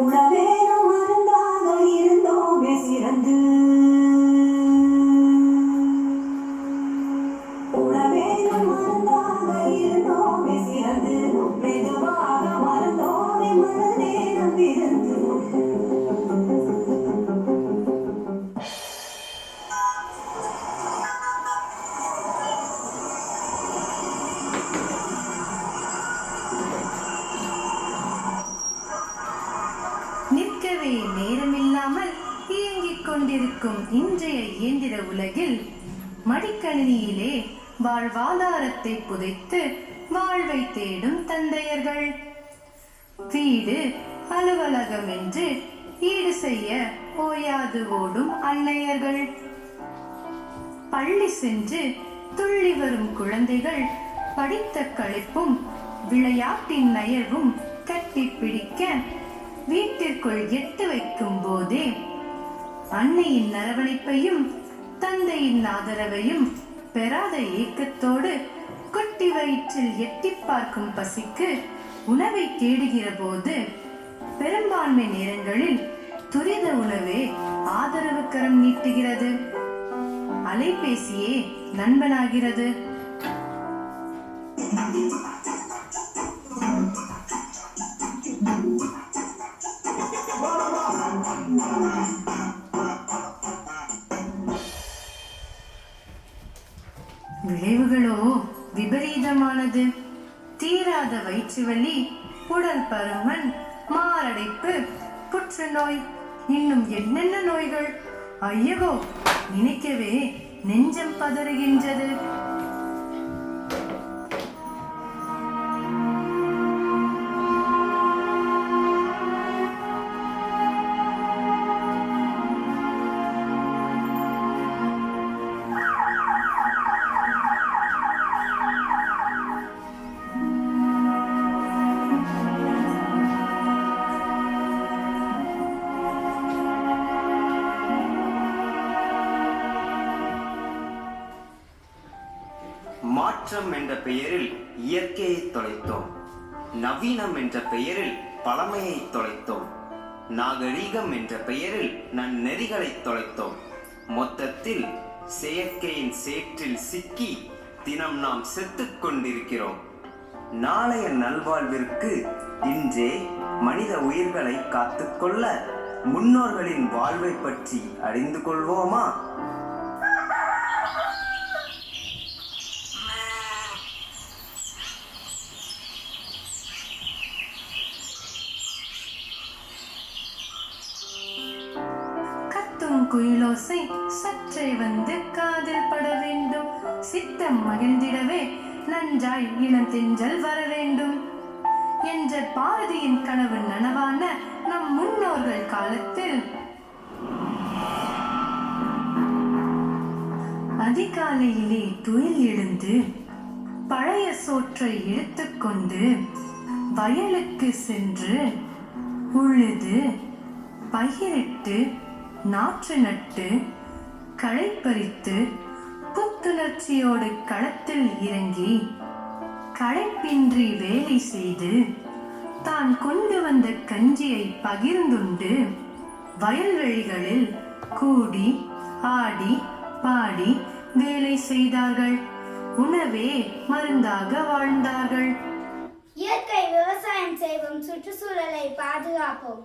உணவேனும் மருந்தாக இருந்தோமே சிறந்து உணவேனும் மருந்தாக இருந்தோமே சிறந்து மெதுவாக மறந்தோமே மனநேரம் இருந்து நிற்கவே நேரமில்லாமல் இயங்கிக் கொண்டிருக்கும் இன்றைய இயந்திர உலகில் மடிக்கணினியிலே வாழ்வாதாரத்தை புதைத்து வாழ்வை தேடும் தந்தையர்கள், வீடு அலுவலகம் என்று ஈடு செய்ய ஓயாது ஓடும் அன்னையர்கள், பள்ளி சென்று துள்ளி வரும் குழந்தைகள் படித்த களைப்பும் விளையாட்டின் நயர்வும் கட்டி பிடிக்க வீட்டிற்குள் எட்டு வைக்கும் போதே அன்னையின் அரவணைப்பையும் தந்தையின் ஆதரவையும் பெறாத ஏக்கத்தோடு குட்டி வயிற்றில் எட்டி பார்க்கும் பசிக்கு உணவை தேடுகிற போது பெரும்பான்மை நேரங்களில் துரித உணவே ஆதரவு கரம் நீட்டுகிறது, அலைபேசியே நண்பனாகிறது. விளைவுகளோ விபரீதமானது. தீராத வயிற்று வலி, உடல் பருமன், மாரடைப்பு, புற்றுநோய், இன்னும் என்னென்ன நோய்கள்! ஐயோ, நினைக்கவே நெஞ்சம் பதறுகின்றது. மாற்றம் என்ற பெயரில் இயற்கையை தொலைத்தோம், நவீனம் என்ற பெயரில் பழமையை தொலைத்தோம், நாகரீகம் என்ற பெயரில் நன்னெறிகளை தொலைத்தோம். மொத்தத்தில் செயற்கையின் சேற்றில் சிக்கி தினம் நாம் செத்துக் கொண்டிருக்கிறோம். நாளைய நல்வாழ்விற்கு இன்றே மனித உயிர்களை காத்துக்கொள்ள முன்னோர்களின் வாழ்வை பற்றி அறிந்து கொள்வோமா? குயிலோசை சற்றே வந்து காதில் பட வேண்டும், சித்தம் மகிழ்ந்திடவே நன்றாய் இளந்தெஞ்சல் வர வேண்டும் என்ற பாரதியின் கனவு நனவான நம் முன்னோர்கள் காலத்தில் அதிகாலையிலே துயில் எழுந்து பழைய சோற்றை இழுத்துக்கொண்டு வயலுக்கு சென்று உழுது பயிரிட்டு நாற்று நட்டு களை பறித்து புத்துணர்ச்சியோடு களத்தில் இறங்கி களைப்பின்றி வேலை செய்து தான் கொண்டு வந்த கஞ்சியை பகிர்ந்துண்டு வயல்வெளிகளில் கூடி ஆடி பாடி வேலை செய்தார்கள். உணவே மருந்தாக வாழ்ந்தார்கள். இயற்கை விவசாயம் செய்வோம், சுற்றுச்சூழலை பாதுகாப்போம்.